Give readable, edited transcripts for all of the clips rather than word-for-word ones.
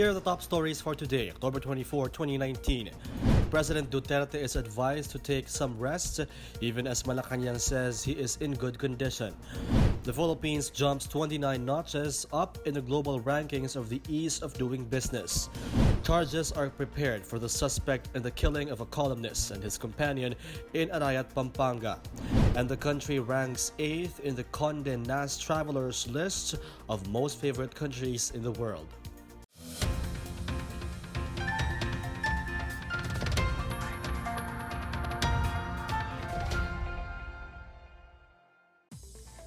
Here are the top stories for today, October 24, 2019. President Duterte is advised to take some rest, even as Malacanang says he is in good condition. The Philippines jumps 29 notches up in the global rankings of the ease of doing business. Charges are prepared for the suspect in the killing of a columnist and his companion in Arayat, Pampanga. And the country ranks 8th in the Condé Nast Travelers list of most favorite countries in the world.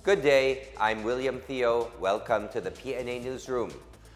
Good day, I'm William Theo. Welcome to the PNA Newsroom.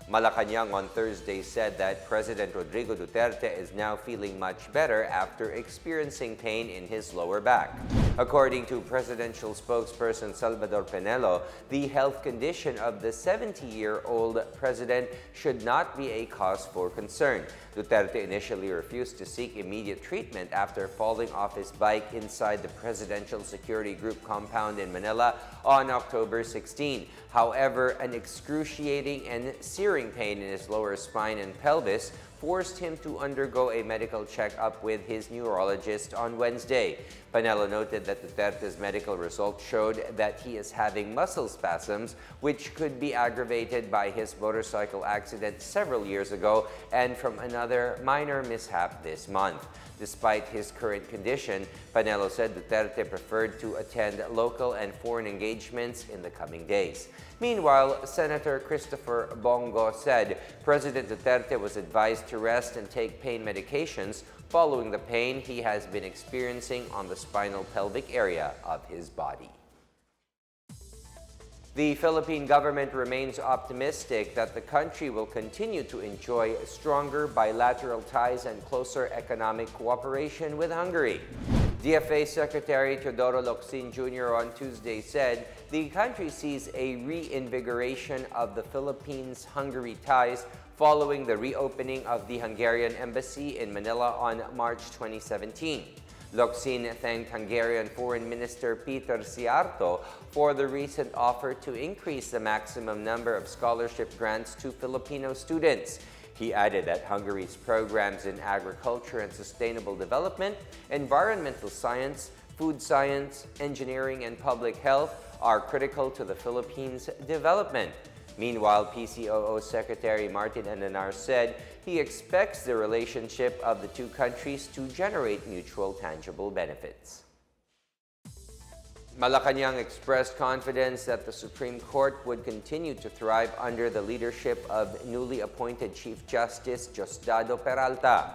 Malacanang on Thursday said that President Rodrigo Duterte is now feeling much better after experiencing pain in his lower back. According to presidential spokesperson Salvador Penelo, the health condition of the 70-year-old president should not be a cause for concern. Duterte initially refused to seek immediate treatment after falling off his bike inside the Presidential Security Group compound in Manila on October 16. However, an excruciating and searing pain in his lower spine and pelvis forced him to undergo a medical checkup with his neurologist on Wednesday. Panelo noted that Duterte's medical results showed that he is having muscle spasms, which could be aggravated by his motorcycle accident several years ago and from another minor mishap this month. Despite his current condition, Panelo said Duterte preferred to attend local and foreign engagements in the coming days. Meanwhile, Senator Christopher Bongo said President Duterte was advised to rest and take pain medications following the pain he has been experiencing on the spinal pelvic area of his body. The Philippine government remains optimistic that the country will continue to enjoy stronger bilateral ties and closer economic cooperation with Hungary. DFA Secretary Teodoro Locsin Jr. on Tuesday said the country sees a reinvigoration of the Philippines-Hungary ties following the reopening of the Hungarian embassy in Manila on March 2017. Locsin thanked Hungarian Foreign Minister Peter Siarto for the recent offer to increase the maximum number of scholarship grants to Filipino students. He added that Hungary's programs in agriculture and sustainable development, environmental science, food science, engineering, and public health are critical to the Philippines' development. Meanwhile, PCOO Secretary Martin Andanar said he expects the relationship of the two countries to generate mutual tangible benefits. Malacanang expressed confidence that the Supreme Court would continue to thrive under the leadership of newly appointed Chief Justice Diosdado Peralta.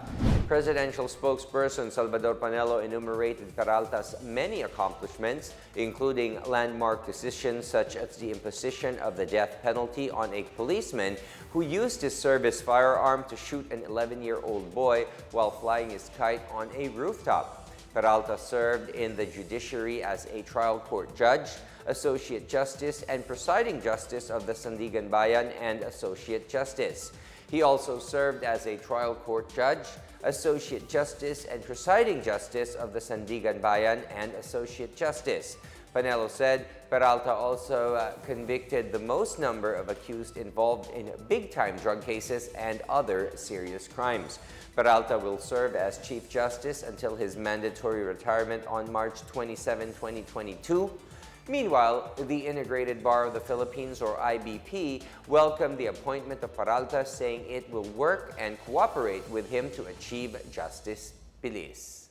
Presidential spokesperson Salvador Panelo enumerated Peralta's many accomplishments, including landmark decisions such as the imposition of the death penalty on a policeman who used his service firearm to shoot an 11-year-old boy while flying his kite on a rooftop. Peralta served in the judiciary as a trial court judge, associate justice, and presiding justice of the Sandigan Bayan and associate justice. He also served as a trial court judge, associate justice, and presiding justice of the Sandigan Bayan and associate justice. Panelo said Peralta also convicted the most number of accused involved in big-time drug cases and other serious crimes. Peralta will serve as Chief Justice until his mandatory retirement on March 27, 2022. Meanwhile, the Integrated Bar of the Philippines, or IBP, welcomed the appointment of Peralta, saying it will work and cooperate with him to achieve justice bilis.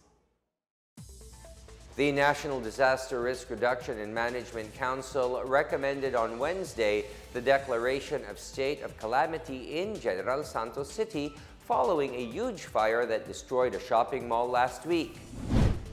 The National Disaster Risk Reduction and Management Council recommended on Wednesday the declaration of state of calamity in General Santos City following a huge fire that destroyed a shopping mall last week.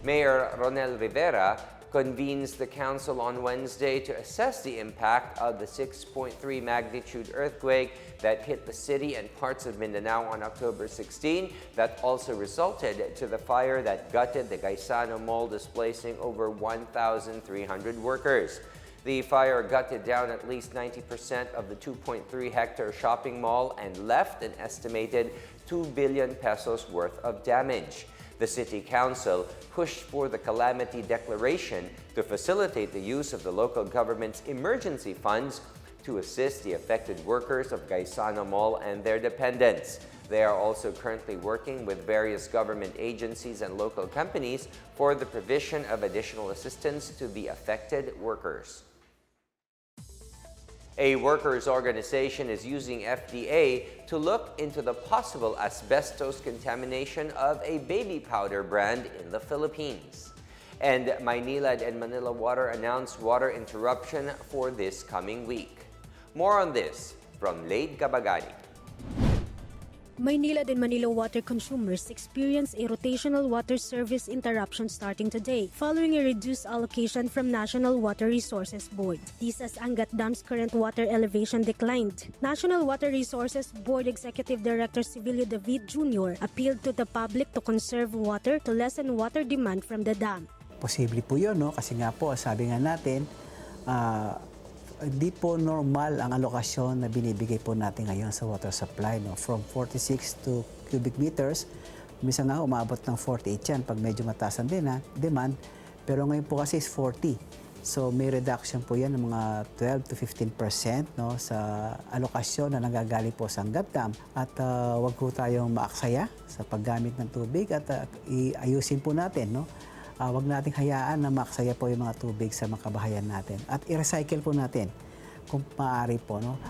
Mayor Ronel Rivera convenes the council on Wednesday to assess the impact of the 6.3 magnitude earthquake that hit the city and parts of Mindanao on October 16 that also resulted to the fire that gutted the Gaisano Mall, displacing over 1,300 workers. The fire gutted down at least 90% of the 2.3-hectare shopping mall and left an estimated 2 billion pesos worth of damage. The City Council pushed for the calamity declaration to facilitate the use of the local government's emergency funds to assist the affected workers of Gaisano Mall and their dependents. They are also currently working with various government agencies and local companies for the provision of additional assistance to the affected workers. A workers' organization is using FDA to look into the possible asbestos contamination of a baby powder brand in the Philippines. And Maynilad and Manila Water announced water interruption for this coming week. More on this from Lade Cabagani. Maynilad and Manila water consumers experience a rotational water service interruption starting today, following a reduced allocation from National Water Resources Board. This as Angat Dam's current water elevation declined. National Water Resources Board Executive Director Civilio David Jr. appealed to the public to conserve water to lessen water demand from the dam. Posible po yun, no? Kasi nga po, sabi nga natin, hindi po normal ang alokasyon na binibigay po natin ngayon sa water supply. No? From 46 to cubic meters, minsan nga umabot ng 48 yan pag medyo mataas ang demand. Pero ngayon po kasi is 40. So may reduction po yan ng mga 12 to 15% no, sa alokasyon na nagagaling po sa Angat Dam. At wag po tayong maaksaya sa paggamit ng tubig at iayusin po natin. No? Wag nating hayaan na maksaya po yung mga tubig sa mga kabahayan natin. At i-recycle po natin kung maaari po. No?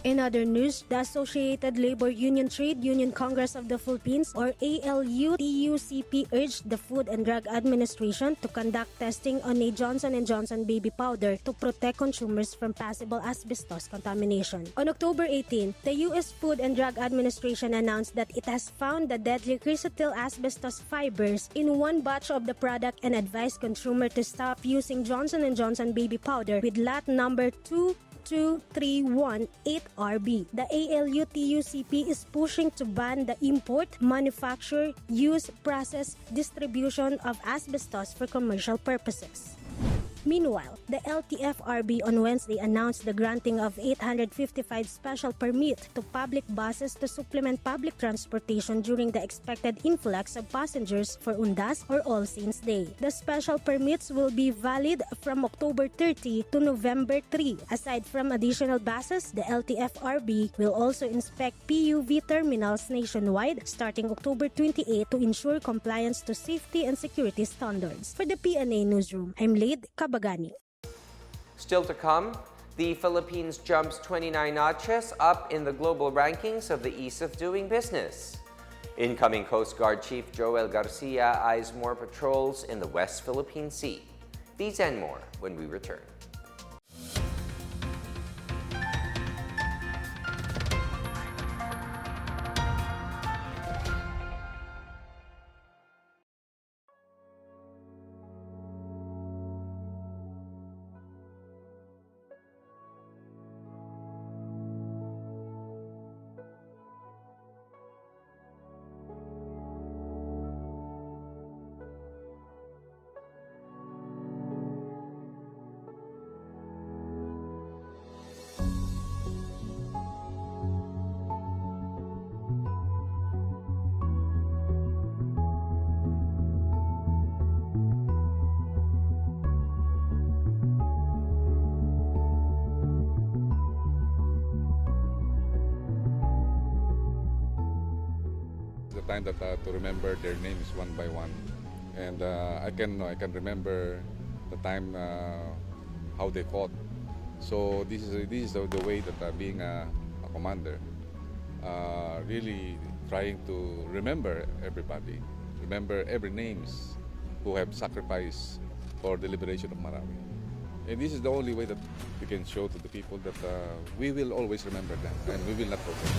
In other news, the Associated Labor Union Trade Union Congress of the Philippines or ALU-TUCP urged the Food and Drug Administration to conduct testing on a Johnson & Johnson baby powder to protect consumers from possible asbestos contamination. On October 18, the U.S. Food and Drug Administration announced that it has found the deadly chrysotile asbestos fibers in one batch of the product and advised consumers to stop using Johnson & Johnson baby powder with lot number 22318RB. The ALU-TUCP is pushing to ban the import, manufacture, use, process, distribution of asbestos for commercial purposes. Meanwhile, the LTFRB on Wednesday announced the granting of 855 special permits to public buses to supplement public transportation during the expected influx of passengers for Undas or All Saints Day. The special permits will be valid from October 30 to November 3. Aside from additional buses, the LTFRB will also inspect PUV terminals nationwide starting October 28 to ensure compliance to safety and security standards. For the PNA Newsroom, I'm Lade Cabagani. Still to come, the Philippines jumps 29 notches up in the global rankings of the ease of doing business. Incoming Coast Guard Chief Joel Garcia eyes more patrols in the West Philippine Sea. These and more when we return. Time that to remember their names one by one, and I can remember the time how they fought. So this is the way that being a commander, really trying to remember everybody, remember every names who have sacrificed for the liberation of Marawi. And this is the only way that we can show to the people that we will always remember them and we will not forget.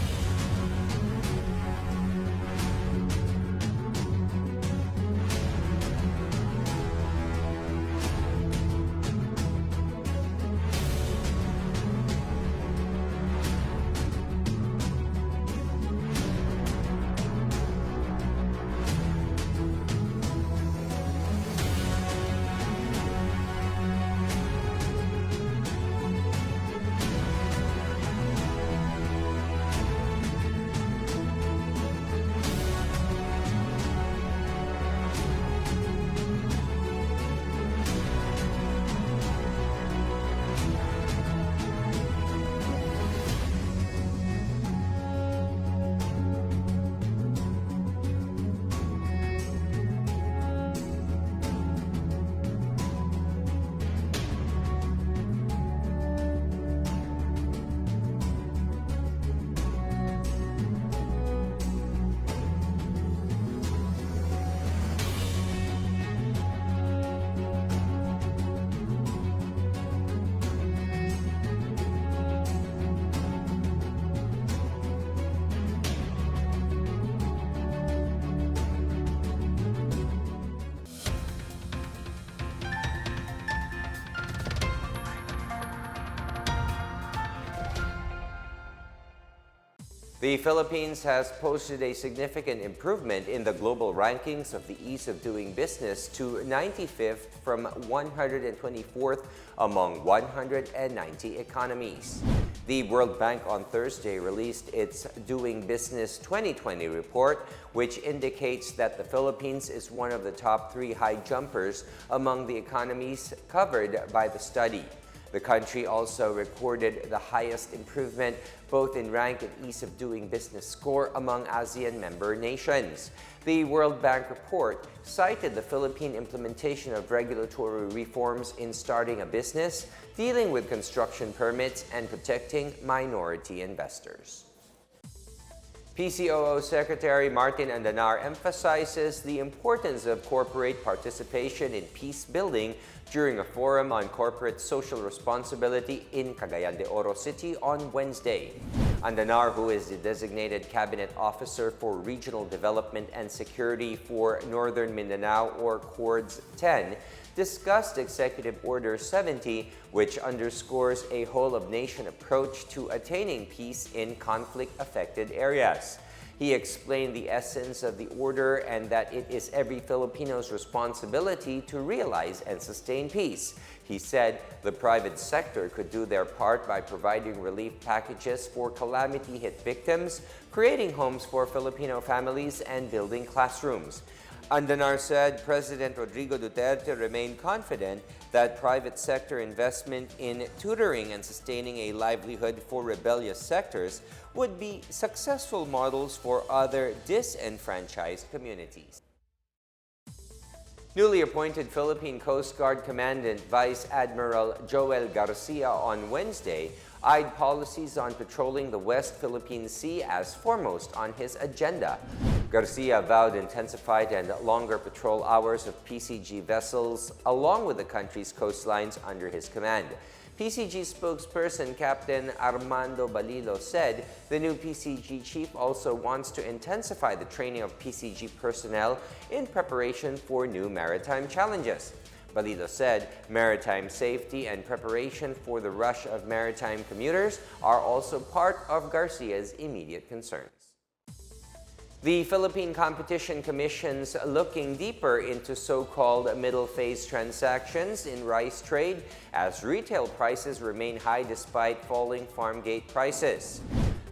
The Philippines has posted a significant improvement in the global rankings of the ease of doing business to 95th from 124th among 190 economies. The World Bank on Thursday released its Doing Business 2020 report, which indicates that the Philippines is one of the top 3 high jumpers among the economies covered by the study. The country also recorded the highest improvement both in rank and ease of doing business score among ASEAN member nations. The World Bank report cited the Philippine implementation of regulatory reforms in starting a business, dealing with construction permits, and protecting minority investors. PCOO Secretary Martin Andanar emphasizes the importance of corporate participation in peace building during a forum on corporate social responsibility in Cagayan de Oro City on Wednesday. Andanar, who is the designated cabinet officer for regional development and security for Northern Mindanao, or CORDS 10, discussed Executive Order 70, which underscores a whole-of-nation approach to attaining peace in conflict-affected areas. He explained the essence of the order and that it is every Filipino's responsibility to realize and sustain peace. He said the private sector could do their part by providing relief packages for calamity-hit victims, creating homes for Filipino families, and building classrooms. Andanar said President Rodrigo Duterte remained confident that private sector investment in tutoring and sustaining a livelihood for rebellious sectors would be successful models for other disenfranchised communities. Newly appointed Philippine Coast Guard Commandant Vice Admiral Joel Garcia on Wednesday eyed policies on patrolling the West Philippine Sea as foremost on his agenda. Garcia vowed intensified and longer patrol hours of PCG vessels along with the country's coastlines under his command. PCG spokesperson Captain Armando Balilo said the new PCG chief also wants to intensify the training of PCG personnel in preparation for new maritime challenges. Balilo said maritime safety and preparation for the rush of maritime commuters are also part of Garcia's immediate concerns. The Philippine Competition Commission's looking deeper into so-called middle phase transactions in rice trade as retail prices remain high despite falling farm gate prices.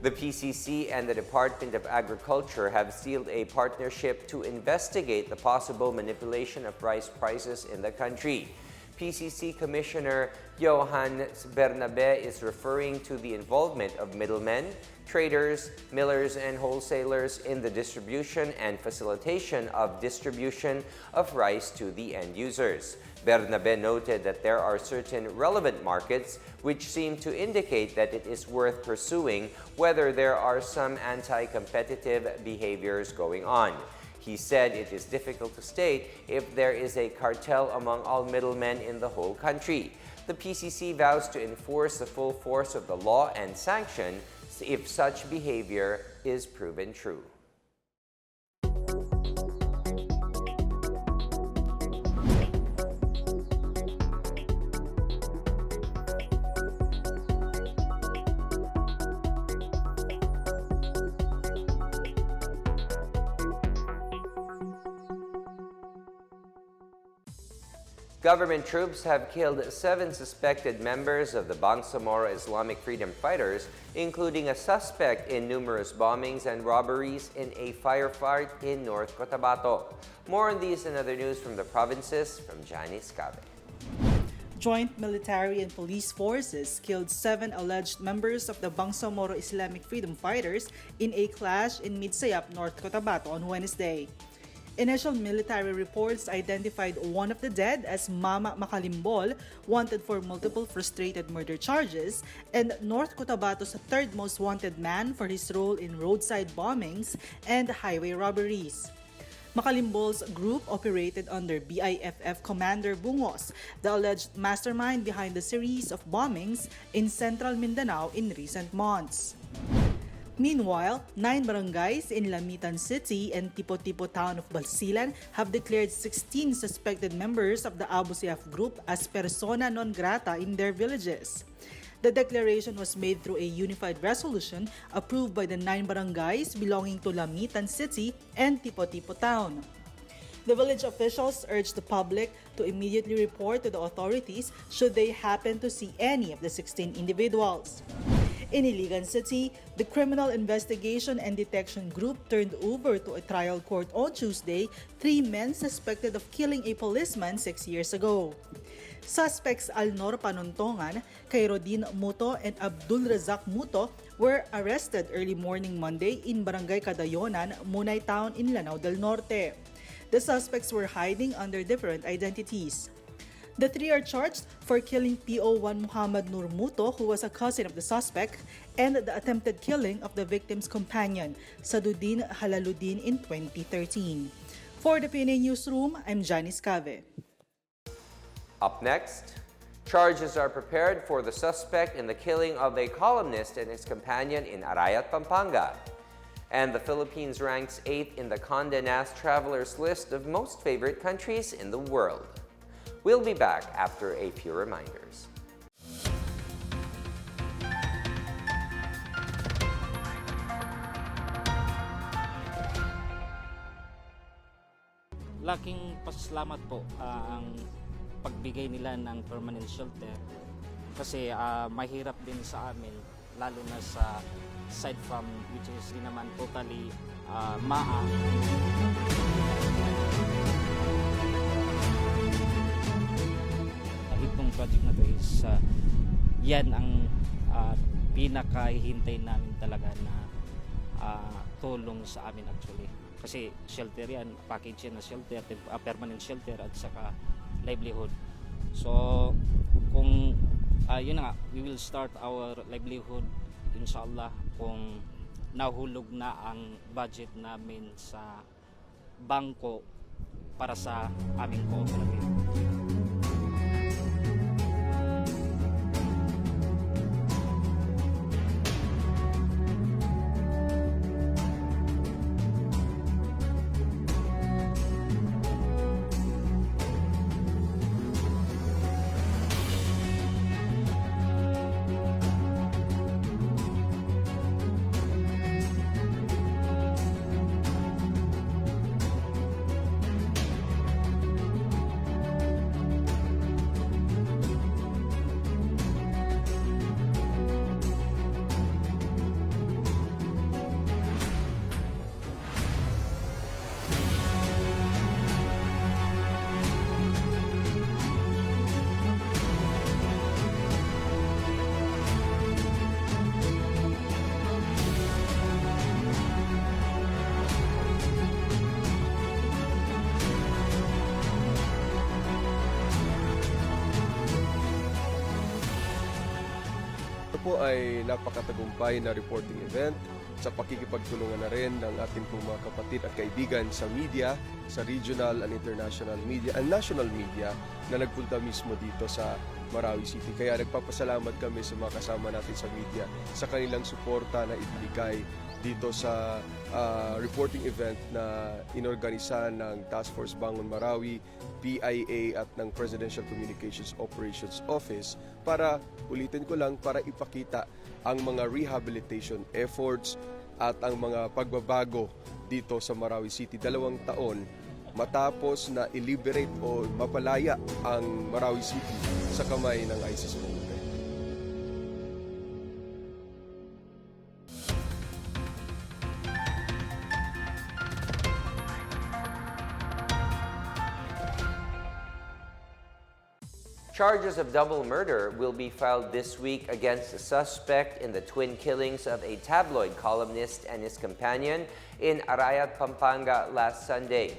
The PCC and the Department of Agriculture have sealed a partnership to investigate the possible manipulation of rice prices in the country. PCC Commissioner Johan Bernabe is referring to the involvement of middlemen, traders, millers, and wholesalers in the distribution and facilitation of distribution of rice to the end users. Bernabe noted that there are certain relevant markets which seem to indicate that it is worth pursuing whether there are some anti-competitive behaviors going on. He said it is difficult to state if there is a cartel among all middlemen in the whole country. The PCC vows to enforce the full force of the law and sanction if such behavior is proven true. Government troops have killed 7 suspected members of the Bangsamoro Islamic Freedom Fighters, including a suspect in numerous bombings and robberies in a firefight in North Cotabato. More on these and other news from the provinces from Janice Cabe. Joint military and police forces killed 7 alleged members of the Bangsamoro Islamic Freedom Fighters in a clash in Midsayap, North Cotabato on Wednesday. Initial military reports identified one of the dead as Mama Makalimbol, wanted for multiple frustrated murder charges, and North Cotabato's third most wanted man for his role in roadside bombings and highway robberies. Makalimbol's group operated under BIFF Commander Bungos, the alleged mastermind behind the series of bombings in central Mindanao in recent months. Meanwhile, 9 barangays in Lamitan City and Tipo-Tipo town of Balsilan have declared 16 suspected members of the Abu Sayyaf group as persona non grata in their villages. The declaration was made through a unified resolution approved by the 9 barangays belonging to Lamitan City and Tipo-Tipo Town. The village officials urged the public to immediately report to the authorities should they happen to see any of the 16 individuals. In Iligan City, the Criminal Investigation and Detection Group turned over to a trial court on Tuesday 3 men suspected of killing a policeman 6 years ago. Suspects Alnor Panontongan, Khairuddin Muto, and Abdul Razak Muto were arrested early morning Monday in Barangay Cadayonan, Munay Town in Lanao del Norte. The suspects were hiding under different identities. The 3 are charged for killing PO1 Muhammad Nur Muto, who was a cousin of the suspect, and the attempted killing of the victim's companion, Saduddin Halaluddin, in 2013. For the PNA Newsroom, I'm Janice Cave. Up next, charges are prepared for the suspect in the killing of a columnist and his companion in Arayat, Pampanga. And the Philippines ranks 8th in the Condé Nast Travelers list of most favorite countries in the world. We'll be back after a few reminders. Laking pasalamat po ang pagbigay nila ng permanent shelter kasi mahirap din sa amin lalo na sa side farm which is di naman totally Itong project na to is yan ang pinakahihintay namin talaga na tulong sa amin actually. Kasi shelter yan, package yan na shelter, permanent shelter at saka livelihood. So kung yun na nga, we will start our livelihood inshallah kung nahulog na ang budget namin sa bangko para sa aming cooperative. po ay napakatagumpay na reporting event sa pakikipagtulungan na rin ng ating pong mga kapatid at kaibigan sa media, sa regional and international media and national media na nagpunta mismo dito sa Marawi City. Kaya nagpapasalamat kami sa mga kasama natin sa media sa kanilang suporta na ibigay dito sa reporting event na inorganisa ng Task Force Bangon Marawi, PIA at ng Presidential Communications Operations Office para, ulitin ko lang, para ipakita ang mga rehabilitation efforts at ang mga pagbabago dito sa Marawi City. 2 taon matapos na i-liberate o mapalaya ang Marawi City sa kamay ng ISIS movement. Charges of double murder will be filed this week against a suspect in the twin killings of a tabloid columnist and his companion in Arayat, Pampanga last Sunday.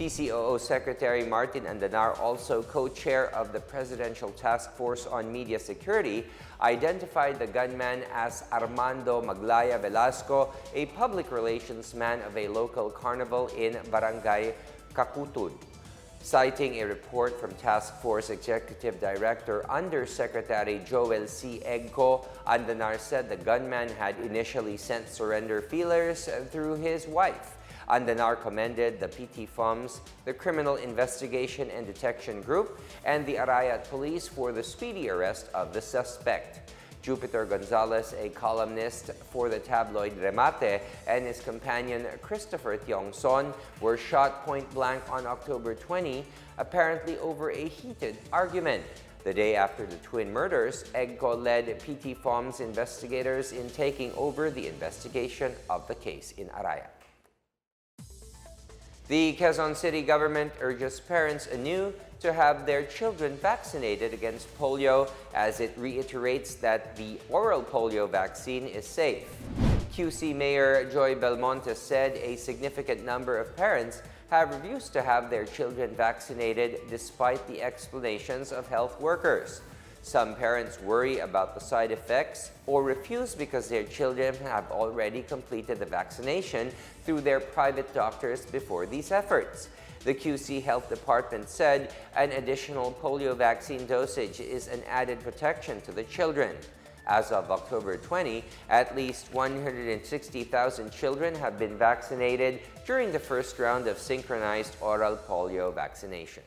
PCOO Secretary Martin Andanar, also co-chair of the Presidential Task Force on Media Security, identified the gunman as Armando Maglaya Velasco, a public relations man of a local carnival in Barangay Kakutud. Citing a report from Task Force Executive Director Undersecretary Joel C. Egco, Andanar said the gunman had initially sent surrender feelers through his wife. Andanar commended the PT-FOMS, the Criminal Investigation and Detection Group, and the Arayat Police for the speedy arrest of the suspect. Jupiter Gonzalez, a columnist for the tabloid Remate, and his companion Christopher Tiongson were shot point-blank on October 20, apparently over a heated argument. The day after the twin murders, EGCO led PT FOM's investigators in taking over the investigation of the case in Arayat. The Quezon City government urges parents anew to have their children vaccinated against polio, as it reiterates that the oral polio vaccine is safe. QC Mayor Joy Belmonte said a significant number of parents have refused to have their children vaccinated despite the explanations of health workers. Some parents worry about the side effects or refuse because their children have already completed the vaccination through their private doctors before these efforts. The QC Health Department said an additional polio vaccine dosage is an added protection to the children. As of October 20, at least 160,000 children have been vaccinated during the first round of synchronized oral polio vaccination.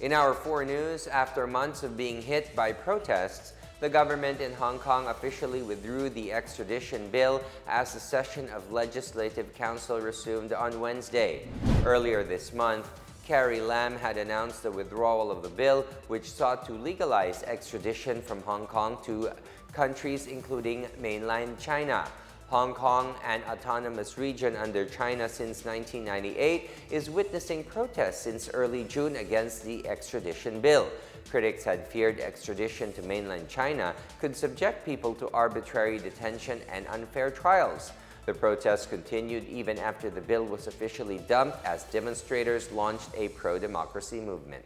In our 4 news, after months of being hit by protests, the government in Hong Kong officially withdrew the extradition bill as the session of Legislative Council resumed on Wednesday. Earlier this month, Carrie Lam had announced the withdrawal of the bill, which sought to legalize extradition from Hong Kong to countries including mainland China. Hong Kong, an autonomous region under China since 1998, is witnessing protests since early June against the extradition bill. Critics had feared extradition to mainland China could subject people to arbitrary detention and unfair trials. The protests continued even after the bill was officially dumped as demonstrators launched a pro-democracy movement.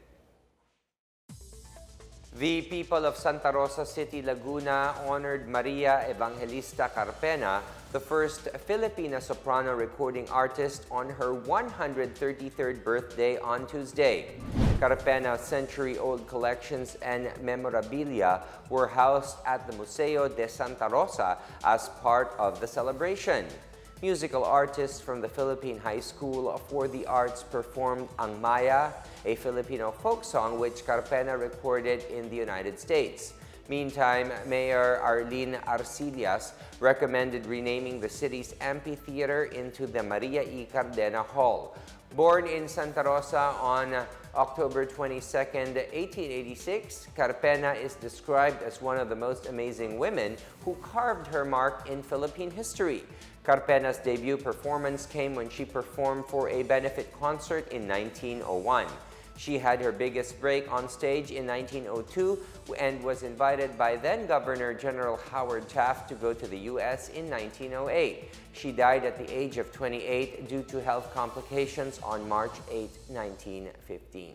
The people of Santa Rosa City, Laguna honored Maria Evangelista Carpena, the first Filipina soprano recording artist, on her 133rd birthday on Tuesday. Carpena's century-old collections and memorabilia were housed at the Museo de Santa Rosa as part of the celebration. Musical artists from the Philippine High School for the Arts performed Ang Maya, a Filipino folk song which Carpena recorded in the United States. Meantime, Mayor Arlene Arcillas recommended renaming the city's amphitheater into the Maria E. Cardena Hall. Born in Santa Rosa on October 22, 1886, Carpena is described as one of the most amazing women who carved her mark in Philippine history. Carpena's debut performance came when she performed for a benefit concert in 1901. She had her biggest break on stage in 1902 and was invited by then-Governor General Howard Taft to go to the U.S. in 1908. She died at the age of 28 due to health complications on March 8, 1915.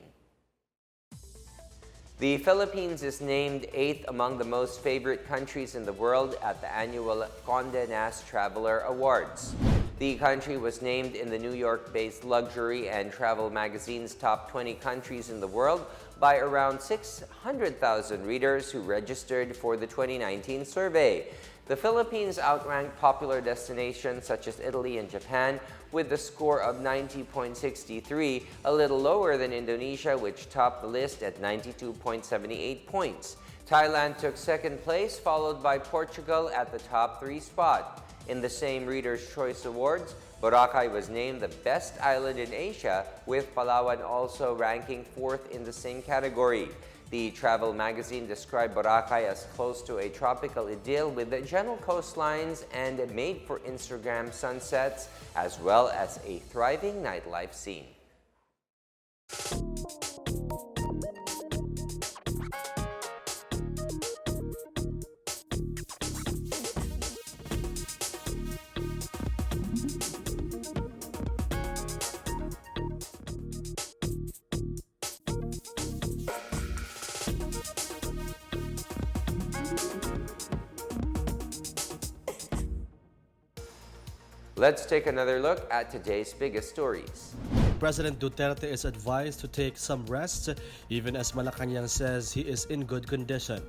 The Philippines is named 8th among the most favorite countries in the world at the annual Condé Nast Traveler Awards. The country was named in the New York-based luxury and travel magazine's top 20 countries in the world by around 600,000 readers who registered for the 2019 survey. The Philippines outranked popular destinations such as Italy and Japan with a score of 90.63, a little lower than Indonesia, which topped the list at 92.78 points. Thailand took second place, followed by Portugal at the top 3 spot. In the same Reader's Choice Awards, Boracay was named the best island in Asia, with Palawan also ranking 4th in the same category. The travel magazine described Boracay as close to a tropical idyll with gentle coastlines and made for Instagram sunsets, as well as a thriving nightlife scene. Let's take another look at today's biggest stories. President Duterte is advised to take some rest, even as Malacanang says he is in good condition.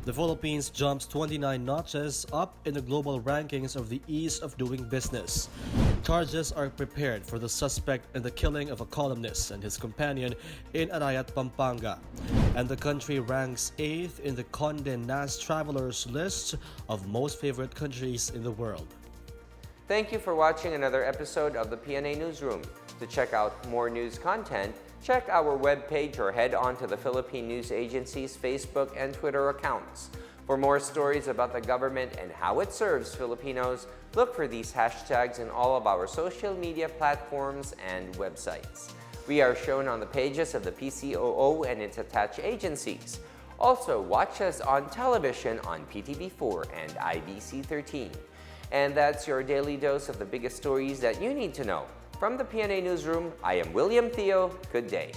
The Philippines jumps 29 notches up in the global rankings of the ease of doing business. Charges are prepared for the suspect in the killing of a columnist and his companion in Arayat, Pampanga. And the country ranks 8th in the Condé Nast Travelers list of most favorite countries in the world. Thank you for watching another episode of the PNA Newsroom. To check out more news content, check our webpage or head on to the Philippine News Agency's Facebook and Twitter accounts. For more stories about the government and how it serves Filipinos, look for these hashtags in all of our social media platforms and websites. We are shown on the pages of the PCOO and its attached agencies. Also, watch us on television on PTV4 and IBC 13. And that's your daily dose of the biggest stories that you need to know. From the PNA Newsroom, I am William Theo. Good day.